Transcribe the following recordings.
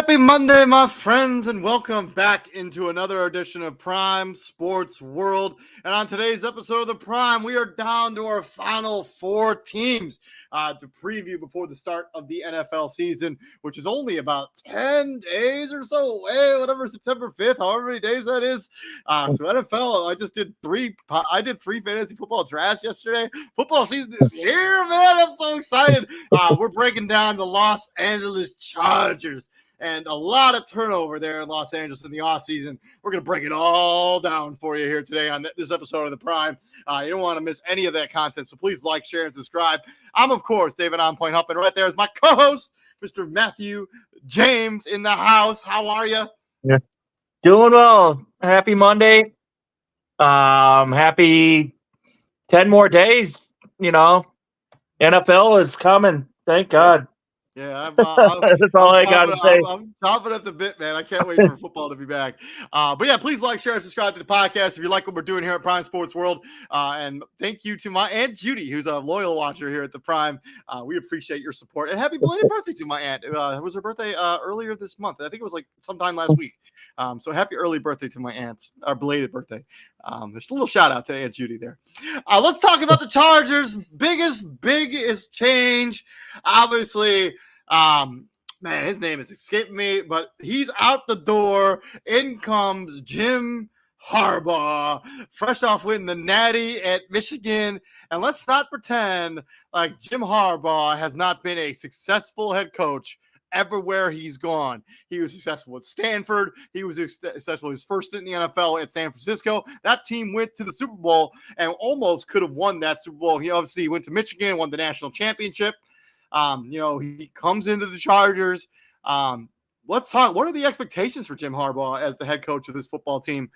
Happy Monday, my friends, and welcome back into another edition of Prime Sports World. And on today's episode of the Prime, we are down to our final four teams to preview before the start of the NFL season, which is only about 10 days or so away, whatever, September 5th, however many days that is. So NFL, I did three fantasy football drafts yesterday. Football season is here, man. I'm so excited. We're breaking down the Los Angeles Chargers. And a lot of turnover there in Los Angeles in the offseason. We're going to break it all down for you here today on this episode of The Prime. You don't want to miss any of that content, so please like, share, and subscribe. I'm, of course, David On Point Hupp, and right there is my co-host, Mr. Matthew James in the house. How are you? Yeah. Doing well. Happy Monday. Happy 10 more days. NFL is coming. Thank God. Yeah, that's all I got to say. I'm chomping at the bit, man. I can't wait for football to be back. But yeah, please like, share, and subscribe to the podcast if you like what we're doing here at Prime Sports World. And thank you to my Aunt Judy, who's a loyal watcher here at the Prime. We appreciate your support. And happy belated birthday to my aunt. It was her birthday earlier this month. I think it was like sometime last week. So happy early birthday to my aunt, our belated birthday. There's a little shout out to Aunt Judy there. Let's talk about the Chargers' biggest change. Obviously, man, his name is escaping me, but he's out the door. In comes Jim Harbaugh, fresh off winning the Natty at Michigan. And let's not pretend like Jim Harbaugh has not been a successful head coach everywhere he's gone. He was successful at Stanford. He was successful his first stint in the NFL at San Francisco. That team went to the Super Bowl and almost could have won that Super Bowl. He obviously went to Michigan, won the national championship. He comes into the Chargers. Let's talk. What are the expectations for Jim Harbaugh as the head coach of this football team,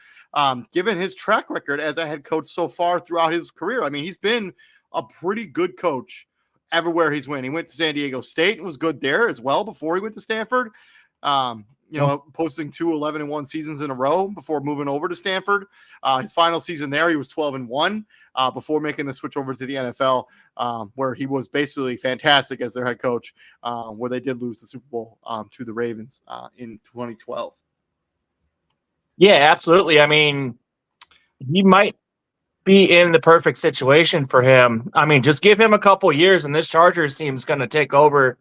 given his track record as a head coach so far throughout his career? I mean, he's been a pretty good coach everywhere he's went. He went to San Diego State and was good there as well before he went to Stanford. Posting 2 11-1 seasons in a row before moving over to Stanford. His final season there, he was 12-1 before making the switch over to the NFL, where he was basically fantastic as their head coach, where they did lose the Super Bowl to the Ravens in 2012. Yeah, absolutely. I mean, he might be in the perfect situation for him. I mean, just give him a couple years and this Chargers team is going to take over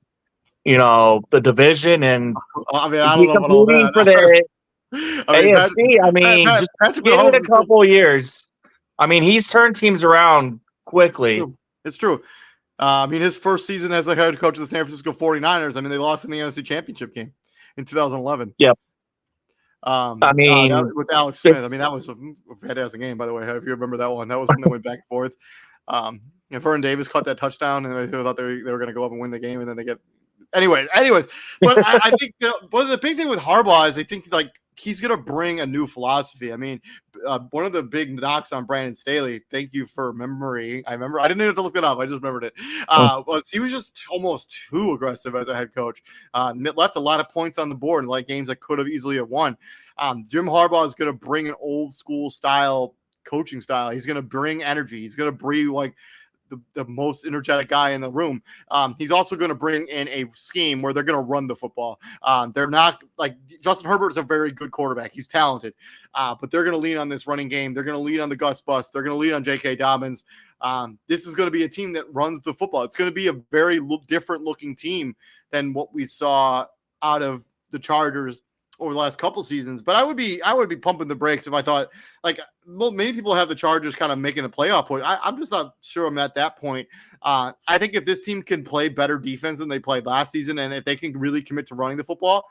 the division, and I don't know about all that. For the AFC. Just give it a couple years. I mean, he's turned teams around quickly. It's true. His first season as the head coach of the San Francisco 49ers, they lost in the NFC Championship game in 2011. Yep. With Alex Smith. That was a fantastic game, by the way. If you remember that one, that was when they went back and forth. Vernon Davis caught that touchdown, and they thought they were going to go up and win the game, and then they get. Anyways, but I think the big thing with Harbaugh is I think he's going to bring a new philosophy. One of the big knocks on Brandon Staley, thank you for memory. I didn't have to look it up. I just remembered it. Was he was just almost too aggressive as a head coach. Left a lot of points on the board in games that could have easily have won. Jim Harbaugh is going to bring an old school style coaching style. He's going to bring energy. He's going to bring the most energetic guy in the room. He's also going to bring in a scheme where they're going to run the football. They're not Justin Herbert is a very good quarterback. He's talented, but they're going to lean on this running game. They're going to lean on the Gus Bus. They're going to lean on J.K. Dobbins. This is going to be a team that runs the football. It's going to be a very different looking team than what we saw out of the Chargers over the last couple seasons. But I would be pumping the brakes if I thought many people have the Chargers kind of making a playoff point. I'm just not sure I'm at that point. I think if this team can play better defense than they played last season, and if they can really commit to running the football,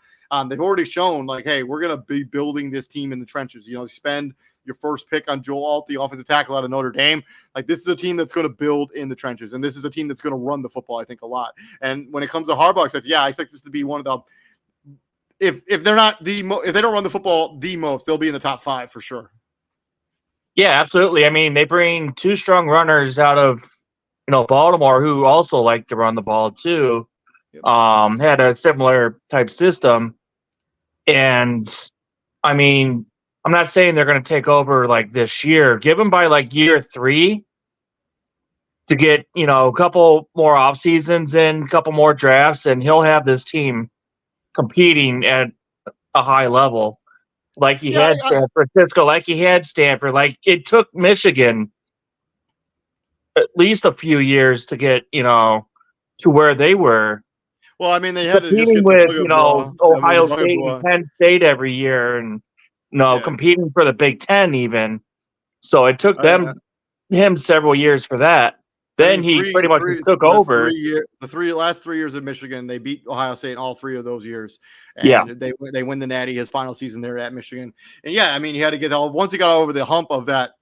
they've already shown hey, we're going to be building this team in the trenches. Spend your first pick on Joel Alt, the offensive tackle out of Notre Dame. This is a team that's going to build in the trenches, and this is a team that's going to run the football, I think, a lot. And when it comes to Harbaugh, I expect this to be one of the if they're not if they don't run the football the most, they'll be in the top 5 for sure. Yeah, absolutely. They bring 2 strong runners out of Baltimore who also like to run the ball too. Yep. Had a similar type system, and I'm not saying they're going to take over this year. Give them by year 3 to get a couple more off seasons in, a couple more drafts, and he'll have this team competing at a high level, like he Yeah, had San Francisco, like he had Stanford. Like it took Michigan at least a few years to get to where they were well, I mean, they had to just competing get the with bugaboo. I mean, the Ohio State and bugaboo. Penn State every year, and Yeah. competing for the Big Ten even. So it took Uh, him several years for that. I Then mean, he pretty much just took the over. last 3 years of Michigan, they beat Ohio State in all three of those years, Yeah. and they win the Natty his final season there at Michigan. And yeah, I mean, he had to get once he got over the hump of that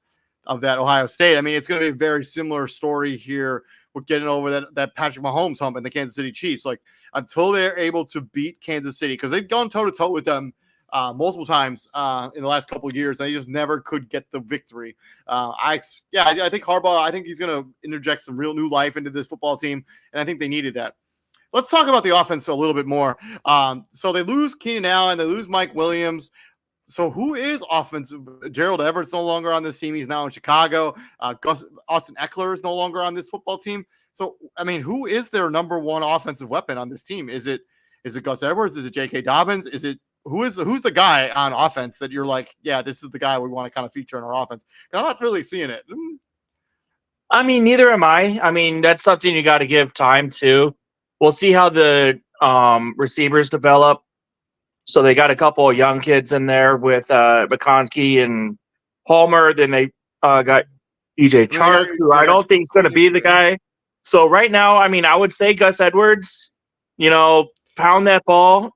Ohio State. I mean, it's going to be a very similar story here with getting over that Patrick Mahomes hump and the Kansas City Chiefs. Like until they're able to beat Kansas City, because they've gone toe to toe with them multiple times in the last couple of years. They just never could get the victory. I think Harbaugh. I think he's going to interject some real new life into this football team, and I think they needed that. Let's talk about the offense a little bit more. So they lose Keenan Allen, they lose Mike Williams. So who is offensive? Gerald Everett's no longer on this team. He's now in Chicago. Austin Eckler is no longer on this football team. So, I mean, who is their number one offensive weapon on this team? Is it Gus Edwards? Is it J.K. Dobbins? Who's the guy on offense that you're like, yeah, this is the guy we want to kind of feature in our offense? I'm not really seeing it. I mean, neither am I. I mean, that's something you got to give time to. We'll see how the receivers develop. So they got a couple of young kids in there with McConkey and Palmer. Then they got EJ Chark, who I don't think is going to be the guy. So right now, I mean, I would say Gus Edwards, pound that ball,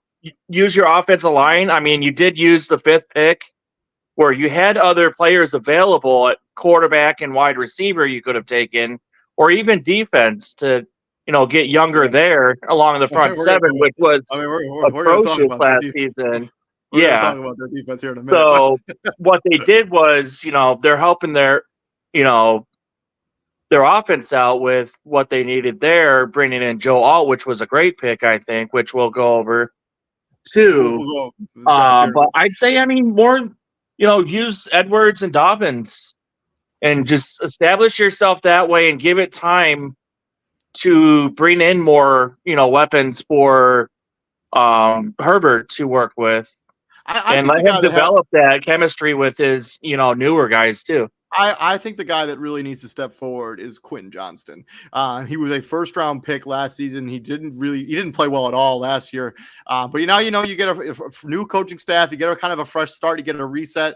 use your offensive line. I mean, you did use the 5th pick where you had other players available at quarterback and wide receiver you could have taken, or even defense to get younger there along the front seven, which was atrocious last season. We're going to talk about their defense here in a minute. So what they did was, they're helping their offense out with what they needed there, bringing in Joe Alt, which was a great pick, I think, which we'll go over too. But I'd say, I mean, more, use Edwards and Dobbins and just establish yourself that way and give it time to bring in more, weapons for Herbert to work with, and let him develop that chemistry with his, newer guys too. I think the guy that really needs to step forward is Quentin Johnston. He was a first-round pick last season. He didn't play well at all last year. But now you get a new coaching staff. You get a kind of a fresh start. You get a reset.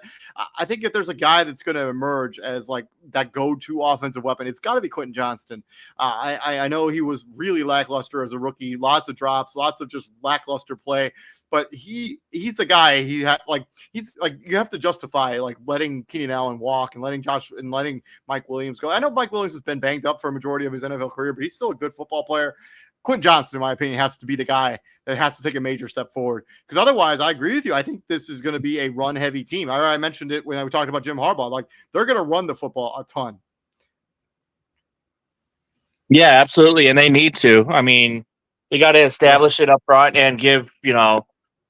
I think if there's a guy that's going to emerge as like that go-to offensive weapon, it's got to be Quentin Johnston. I know he was really lackluster as a rookie. Lots of drops, lots of just lackluster play. But he's the guy. He's like you have to justify like letting Keenan Allen walk and letting Mike Williams go. I know Mike Williams has been banged up for a majority of his NFL career, but he's still a good football player. Quentin Johnston, in my opinion, has to be the guy that has to take a major step forward. Because otherwise, I agree with you. I think this is going to be a run-heavy team. I mentioned it when I talked about Jim Harbaugh. Like they're going to run the football a ton. Yeah, absolutely, and they need to. I mean, they got to establish it up front and give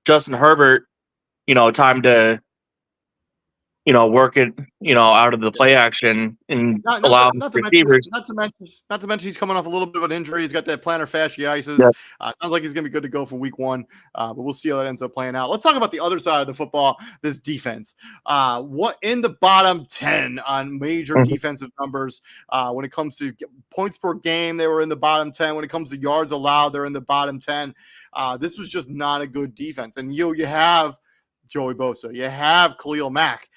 Justin Herbert, time to, work it, out of the play action and allow receivers. Not to mention he's coming off a little bit of an injury. He's got that plantar fasciitis. Yeah. Sounds like he's going to be good to go for week 1, but we'll see how that ends up playing out. Let's talk about the other side of the football, this defense. What in the bottom 10 on major defensive numbers when it comes to points per game, they were in the bottom 10. When it comes to yards allowed, they're in the bottom 10. This was just not a good defense. And you have Joey Bosa, you have Khalil Mack.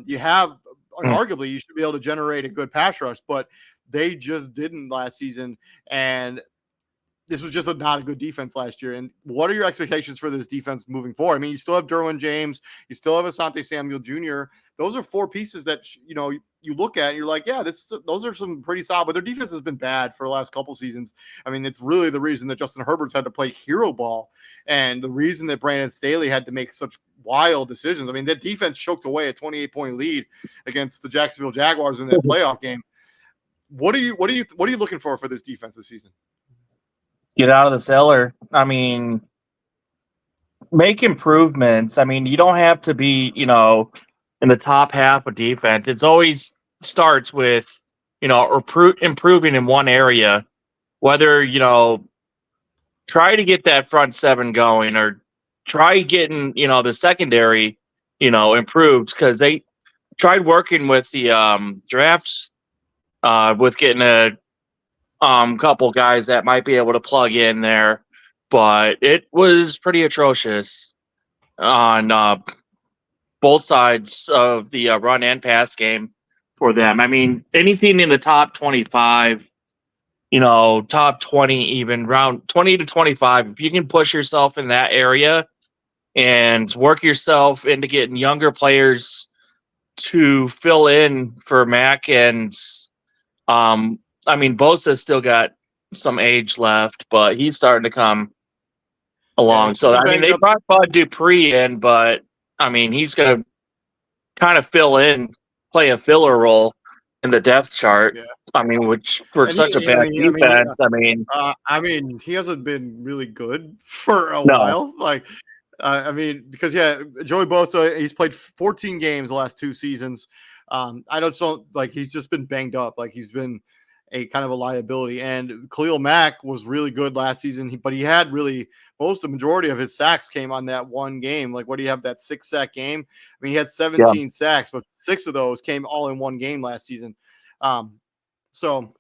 You have arguably you should be able to generate a good pass rush, but they just didn't last season. And this was just not a good defense last year. And what are your expectations for this defense moving forward? I mean, you still have Derwin James, you still have Asante Samuel Jr. Those are 4 pieces that, you look at and you're like, yeah, those are some pretty solid, but their defense has been bad for the last couple seasons. I mean, it's really the reason that Justin Herbert's had to play hero ball and the reason that Brandon Staley had to make such wild decisions. I mean, that defense choked away a 28-point lead against the Jacksonville Jaguars in that playoff game. What are you looking for this defense this season? Get out of the cellar. I mean, make improvements. I mean, you don't have to be, in the top half of defense. It's always starts with, improving in one area, whether, try to get that front 7 going or try getting, the secondary, improved, because they tried working with the drafts, with getting a couple guys that might be able to plug in there, but it was pretty atrocious on both sides of the run and pass game for them. I mean, anything in the top 25, top 20, even round 20 to 25, if you can push yourself in that area and work yourself into getting younger players to fill in for Mac, and I mean, Bosa's still got some age left, but he's starting to come Yeah, along. he's still So been I mean, banged they up. brought Bud Dupree in, but I mean, he's going to kind of fill in, play a filler role in the depth chart. Yeah, I mean, which for and such a he, I bad mean, I mean, defense, I mean, I mean, he hasn't been really good for a no, while. Like, I mean, because yeah, Joey Bosa, he's played 14 games the last 2 seasons. I don't like he's just been banged up. Like he's been a kind of a liability. And Khalil Mack was really good last season, but he had really the majority of his sacks came on that one game. Like, what do you have, that 6-sack game? I mean, he had yeah, 17 sacks, but 6 of those came all in one game last season. So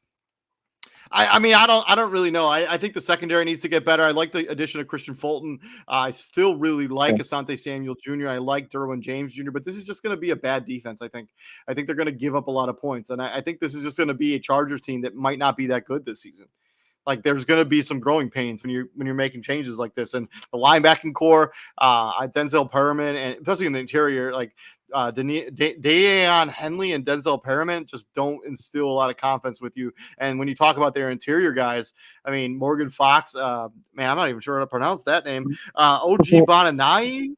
I mean, I don't really know. I think the secondary needs to get better. I like the addition of Christian Fulton. I still really like Asante Samuel Jr. I like Derwin James Jr., but this is just going to be a bad defense. I think they're going to give up a lot of points. And I think this is just going to be a Chargers team that might not be that good this season. Like there's going to be some growing pains when you're making changes like this, and the linebacking core, Denzel Perriman, and especially in the interior, like Deion Henley and Denzel Perriman just don't instill a lot of confidence with you. And when you talk about their interior guys, I mean Morgan Fox, man, I'm not even sure how to pronounce that name. OG Bonanai.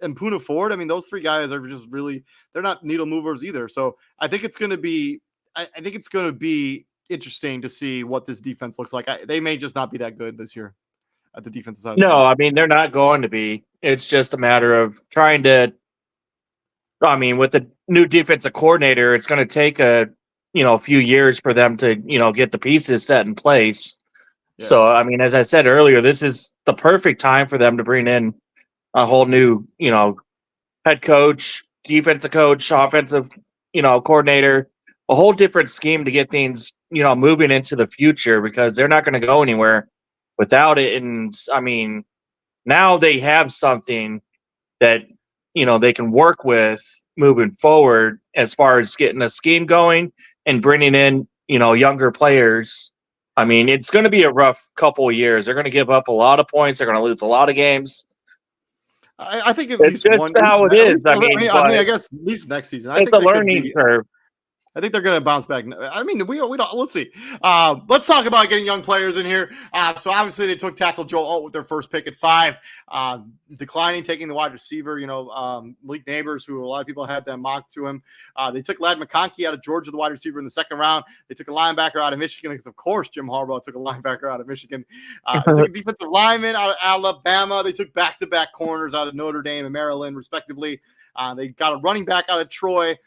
And Puna Ford. I mean, those three guys are just really, they're not needle movers either. So I think it's going to be, I think it's going to be interesting to see what this defense looks like. They may just not be that good this year at the defensive side of no, things. I mean, they're not going to be. It's just a matter of trying to, I mean, with the new defensive coordinator, it's going to take a few years for them to, get the pieces set in place. Yeah. So, I mean, as I said earlier, this is the perfect time for them to bring in a whole new, head coach, defensive coach, offensive, coordinator, a whole different scheme to get things, moving into the future, because they're not going to go anywhere without it. And I mean, now they have something that, they can work with moving forward as far as getting a scheme going and bringing in, younger players. I mean, it's going to be a rough couple of years. They're going to give up a lot of points. They're going to lose a lot of games. I think at It's least just one. how it is. I mean, I guess at least next season. I it's think a they could learning be. curve. I think they're going to bounce back. I mean, we don't. Let's see. Let's talk about getting young players in here. So obviously they took tackle Joe Alt with their first pick at 5, declining taking the wide receiver. Malik Neighbors, who a lot of people had them mocked to him. They took Ladd McConkey out of Georgia, the wide receiver, in the second round. They took a linebacker out of Michigan because, of course, Jim Harbaugh took a linebacker out of Michigan. They took a defensive lineman out of Alabama. They took back-to-back corners out of Notre Dame and Maryland, respectively. They got a running back out of Troy.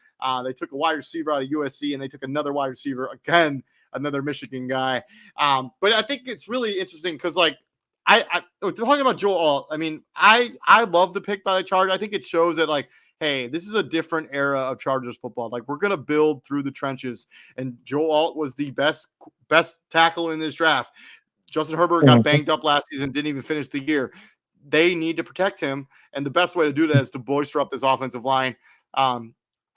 They took a wide receiver out of USC, and they took another wide receiver, again, another Michigan guy. But I think it's really interesting because, like, I talking about Joe Alt. I mean, I love the pick by the Chargers. I think it shows that, like, hey, this is a different era of Chargers football. Like, we're gonna build through the trenches, and Joe Alt was the best tackle in this draft. Justin Herbert got banged up last season, didn't even finish the year. They need to protect him, and the best way to do that is to bolster up this offensive line.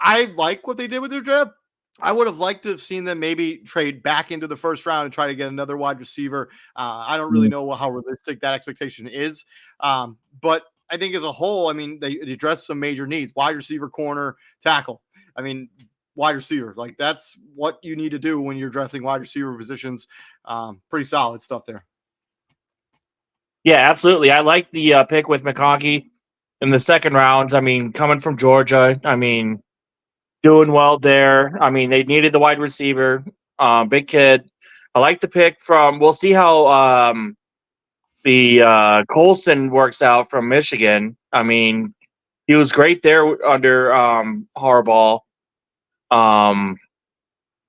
I like what they did with their draft. I would have liked to have seen them maybe trade back into the first round and try to get another wide receiver. I don't really know how realistic that expectation is. But I think as a whole, I mean, they addressed some major needs: wide receiver, corner, tackle. I mean, wide receiver, like that's what you need to do when you're drafting wide receiver positions. Pretty solid stuff there. Yeah, absolutely. I like the pick with McConkey in the second round. I mean, coming from Georgia, I mean, doing well there. I mean, they needed the wide receiver, big kid. I like the pick from. We'll see how the Colson works out from Michigan. I mean, he was great there under Harbaugh,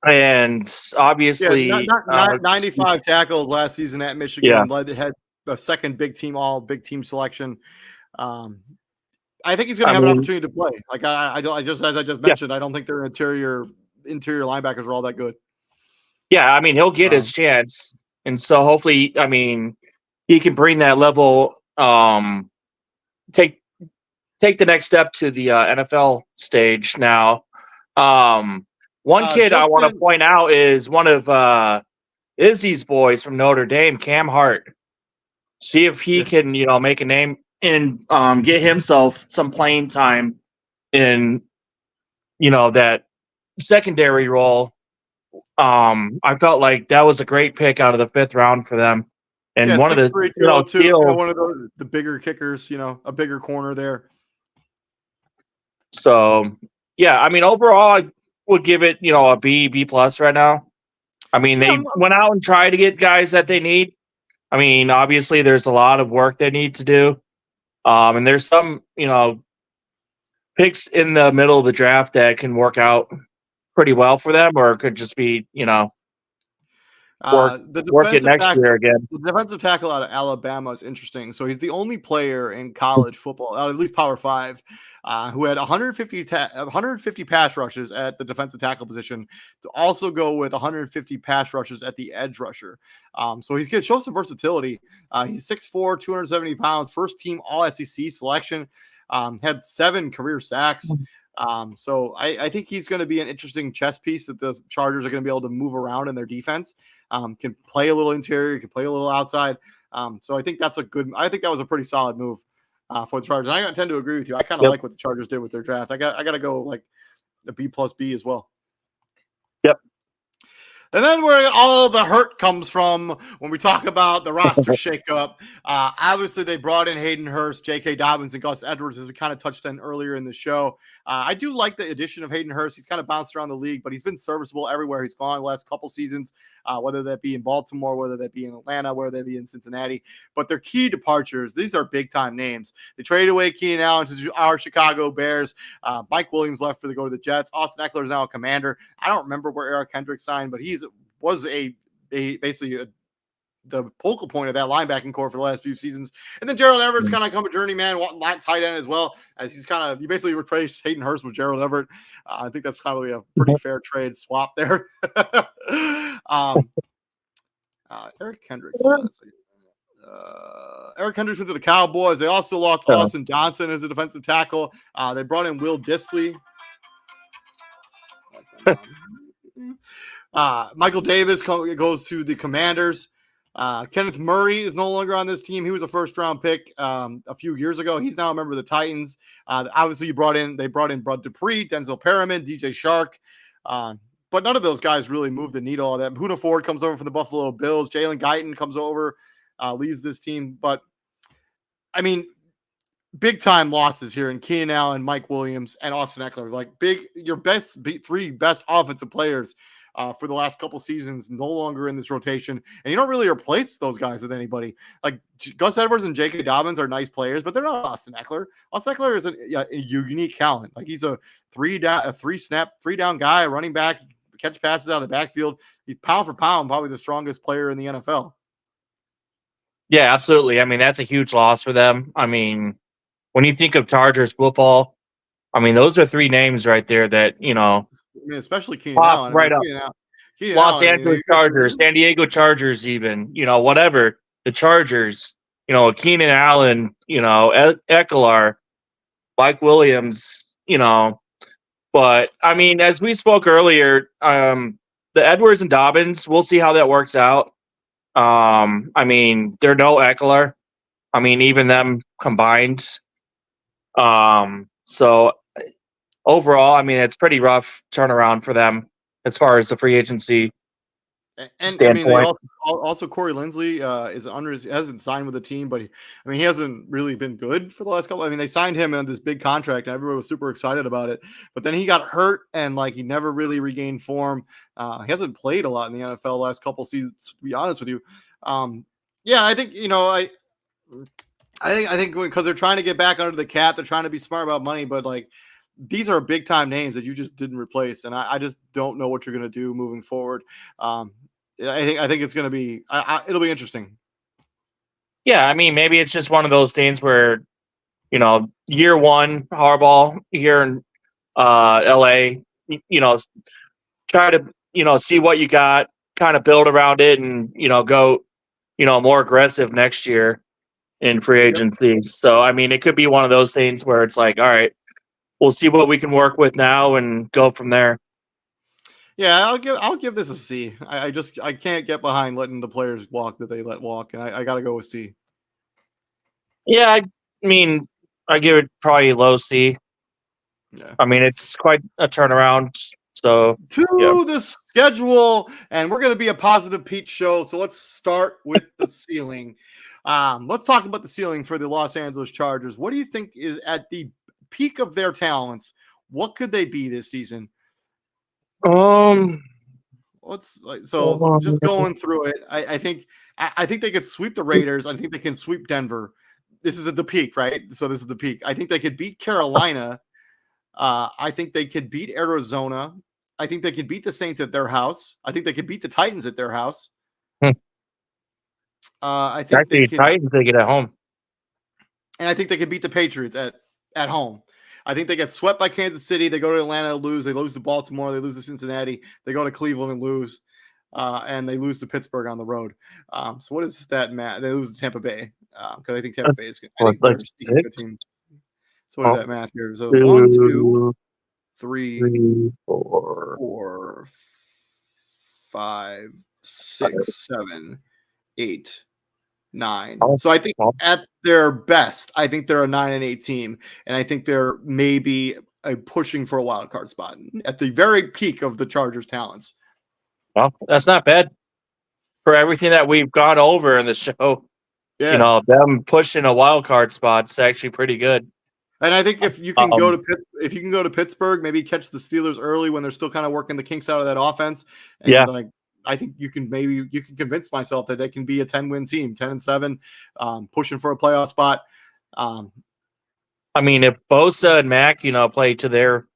and obviously, not 95 tackles last season at Michigan. yeah, Had a second big team selection. I think he's going to have an opportunity to play. Like I just as I just mentioned, I don't think their interior linebackers are all that good. Yeah, I mean, he'll get his chance, and so hopefully, I mean, he can bring that level, take the next step to the NFL stage now. One kid I want to point out is one of Izzy's boys from Notre Dame, Cam Hart. See if he can, make a name and get himself some playing time in, that secondary role. I felt like that was a great pick out of the 5th round for them. And one of the, one of the bigger kickers, a bigger corner there. So, yeah, I mean, overall, I would give it, a B plus right now. I mean, they went out and tried to get guys that they need. I mean, obviously, there's a lot of work they need to do. And there's some, picks in the middle of the draft that can work out pretty well for them, or it could just be, work it next year again. The defensive tackle out of Alabama is interesting. So he's the only player in college football, at least Power 5, who had 150 pass rushes at the defensive tackle position to also go with 150 pass rushes at the edge rusher. So he can show some versatility. He's 6'4", 270 pounds, first team All-SEC selection, had 7 career sacks. So I think he's going to be an interesting chess piece that the Chargers are going to be able to move around in their defense. Can play a little interior, can play a little outside. So I think that was a pretty solid move for the Chargers. And I tend to agree with you. I kind of like what the Chargers did with their draft. I got to go like a B plus B as well. Yep. And then where all the hurt comes from when we talk about the roster shakeup. Obviously, they brought in Hayden Hurst, J.K. Dobbins, and Gus Edwards, as we kind of touched on earlier in the show. I do like the addition of Hayden Hurst. He's kind of bounced around the league, but he's been serviceable everywhere he's gone the last couple seasons, whether that be in Baltimore, whether that be in Atlanta, whether that be in Cincinnati. But their key departures, these are big-time names. They traded away Keenan Allen to our Chicago Bears. Mike Williams left to go to the Jets. Austin Eckler is now a Commander. I don't remember where Eric Hendricks signed, but was basically the focal point of that linebacking core for the last few seasons. And then Gerald Everett's kind of come a journeyman, tight end as well, as you basically replaced Hayden Hurst with Gerald Everett. I think that's probably a pretty fair trade swap there. Eric Hendricks. Eric Hendricks went to the Cowboys. They also lost Austin Johnson as a defensive tackle. They brought in Will Dissly. Michael Davis goes to the Commanders. Kenneth Murray is no longer on this team. He was a first-round pick a few years ago. He's now a member of the Titans. Obviously, they brought in Bud Dupree, Denzel Perriman, DJ Shark. But none of those guys really moved the needle. That Huna Ford comes over from the Buffalo Bills. Jalen Guyton comes over, leaves this team. But, I mean, big-time losses here in Keenan Allen, Mike Williams, and Austin Eckler. Like, your three best offensive players for the last couple seasons, no longer in this rotation. And you don't really replace those guys with anybody. Like Gus Edwards and J.K. Dobbins are nice players, but they're not Austin Eckler. Austin Eckler is a unique talent. Like he's a three down guy, a running back, catch passes out of the backfield. He's pound for pound, probably the strongest player in the NFL. Yeah, absolutely. I mean, that's a huge loss for them. I mean, when you think of Chargers football, I mean, those are 3 names right there that, I mean, especially Keenan Allen. Right up. Los Angeles Chargers, San Diego Chargers, even, whatever. The Chargers, Keenan Allen, Eckler, Mike Williams, But, I mean, as we spoke earlier, the Edwards and Dobbins, we'll see how that works out. I mean, they're no Eckler. I mean, even them combined. So overall, I mean, it's pretty rough turnaround for them as far as the free agency standpoint. I mean, also Corey Linsley hasn't signed with the team, but he hasn't really been good for the last couple. I mean, they signed him on this big contract, and everyone was super excited about it. But then he got hurt, and he never really regained form. He hasn't played a lot in the NFL the last couple seasons, to be honest with you. Yeah, I think I think because they're trying to get back under the cap, they're trying to be smart about money, but these are big time names that you just didn't replace, and I just don't know what you're going to do moving forward. I think it's going to be it'll be interesting. Yeah, I mean, maybe it's just one of those things where year one Harbaugh here in LA, try to, see what you got, kind of build around it and, go, more aggressive next year in free Yep. agency. So, I mean, it could be one of those things where it's like, all right, we'll see what we can work with now and go from there. Yeah, I'll give this a C. I can't get behind letting the players walk that they let walk, and I got to go with C. Yeah, I mean, I give it probably low C. Yeah. I mean, it's quite a turnaround. So, yeah. To the schedule, and we're going to be a positive Pete show. So let's start with the ceiling. Let's talk about the ceiling for the Los Angeles Chargers. What do you think is at the peak of their talents? What could they be this season? Um, Just going through it. I think they could sweep the Raiders. I think they can sweep Denver. This is at the peak, right? So this is the peak. I think they could beat Carolina. I think they could beat Arizona. I think they could beat the Saints at their house. I think they could beat the Titans at their house. I think actually, Titans they get at home, and I think they could beat the Patriots at home. I think they get swept by Kansas City. They go to Atlanta, lose. They lose to Baltimore. They lose to Cincinnati. They go to Cleveland and lose. And they lose to Pittsburgh on the road. So what is that, Matt? They lose to Tampa Bay because I think Tampa Bay is a good team. So what is that math here? So 1, 2, 3, 4, 5, 6, 7, 8, 9. So I think at their best, I think they're a 9-8 team, and I think they're maybe pushing for a wild card spot at the very peak of the Chargers' talents. Well, that's not bad for everything that we've gone over in the show. Yeah. Them pushing a wild card spot's actually pretty good. And I think if you can go to Pittsburgh, maybe catch the Steelers early when they're still kind of working the kinks out of that offense. And I think you can convince myself that they can be a 10-win team, 10-7, pushing for a playoff spot. I mean, if Bosa and Mac, play to their,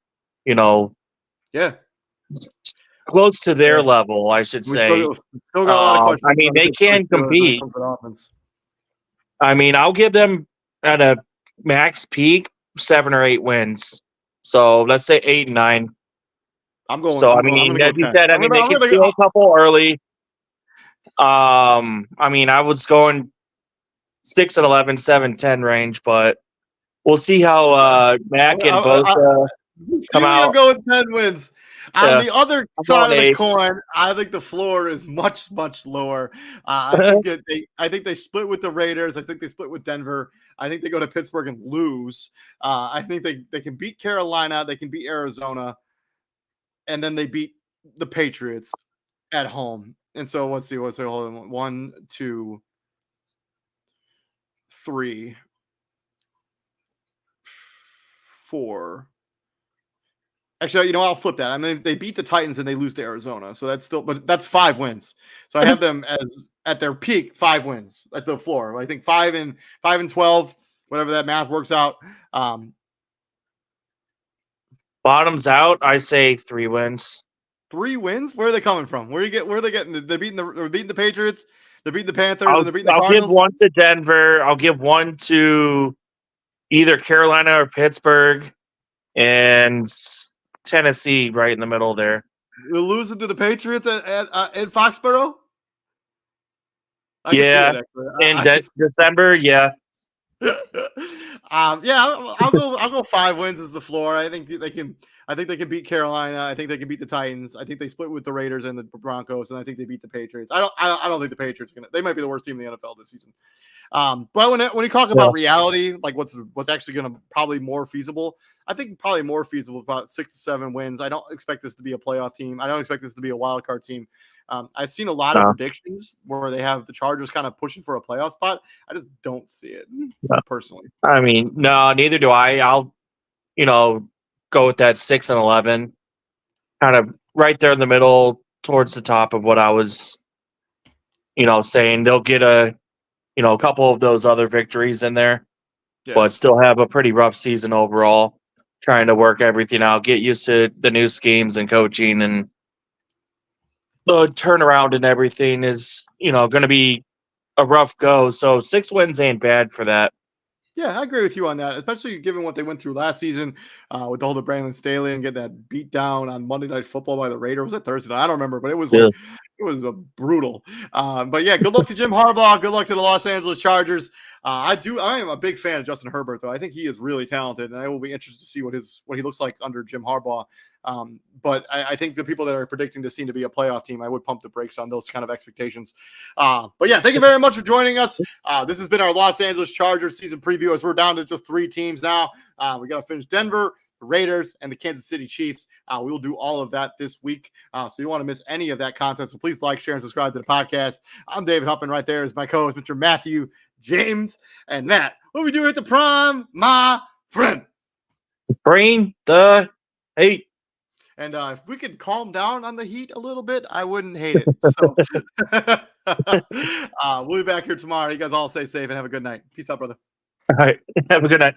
close to their level, I should say. Still got a lot of questions. I mean, they can compete. I mean, I'll give them at a max peak 7 or 8 wins. So let's say 8 and 9. I'm going. So as you said, they can steal a couple early. I mean, I was going 6 and 11, 7-10 range, but we'll see how Mac and Bosa come out. I'm going 10 wins. On the other side of the coin, I think the floor is much, much lower. I think they split with the Raiders. I think they split with Denver. I think they go to Pittsburgh and lose. I think they can beat Carolina. They can beat Arizona. And then they beat the Patriots at home. And so let's see. Hold on. 1, 2, 3, 4. Actually, I'll flip that. I mean, they beat the Titans and they lose to Arizona. So that's 5 wins. So I have them as at their peak 5 wins at the floor. I think 5 and 12, whatever that math works out. Bottoms out, I say 3 wins. 3 wins? Where are they coming from? Where are they getting? They're beating the Patriots. They're beating the Panthers. And they're beating the Cardinals. I'll give 1 to Denver. I'll give 1 to either Carolina or Pittsburgh, and Tennessee right in the middle there. They're losing to the Patriots at Foxborough. In December, yeah. I'll go 5 wins as the floor. I think they can beat Carolina. I think they can beat the Titans. I think they split with the Raiders and the Broncos, and I think they beat the Patriots. I don't think the Patriots they might be the worst team in the NFL this season. But when you talk about reality, like what's actually going to probably more feasible, I think probably more feasible about 6 to 7 wins. I don't expect this to be a playoff team. I don't expect this to be a wild card team. I've seen a lot of predictions where they have the Chargers kind of pushing for a playoff spot. I just don't see it personally. I mean, no, neither do I. I'll, go with that 6 and 11, kind of right there in the middle towards the top of what I was, saying. They'll get a couple of those other victories in there, but still have a pretty rough season overall, trying to work everything out, get used to the new schemes and coaching, and the turnaround and everything is, going to be a rough go. So 6 wins ain't bad for that. Yeah, I agree with you on that, especially given what they went through last season with the whole of Brandon Staley and getting that beat down on Monday Night Football by the Raiders. Was it Thursday night? I don't remember, but it was Yeah. like it was brutal. But yeah, good luck to Jim Harbaugh. Good luck to the Los Angeles Chargers. I am a big fan of Justin Herbert, though. I think he is really talented, and I will be interested to see what he looks like under Jim Harbaugh. But I think the people that are predicting this team to be a playoff team, I would pump the brakes on those kind of expectations. But yeah, thank you very much for joining us. This has been our Los Angeles Chargers season preview, as we're down to just 3 teams now. We got to finish Denver, the Raiders, and the Kansas City Chiefs. We will do all of that this week. So you don't want to miss any of that content. So please like, share, and subscribe to the podcast. I'm David Huppin. Right there is my co-host, Mr. Matthew James. And Matt, what do we do at the Prime, my friend? Bring the heat. And if we could calm down on the heat a little bit, I wouldn't hate it. So we'll be back here tomorrow. You guys all stay safe and have a good night. Peace out, brother. All right. Have a good night.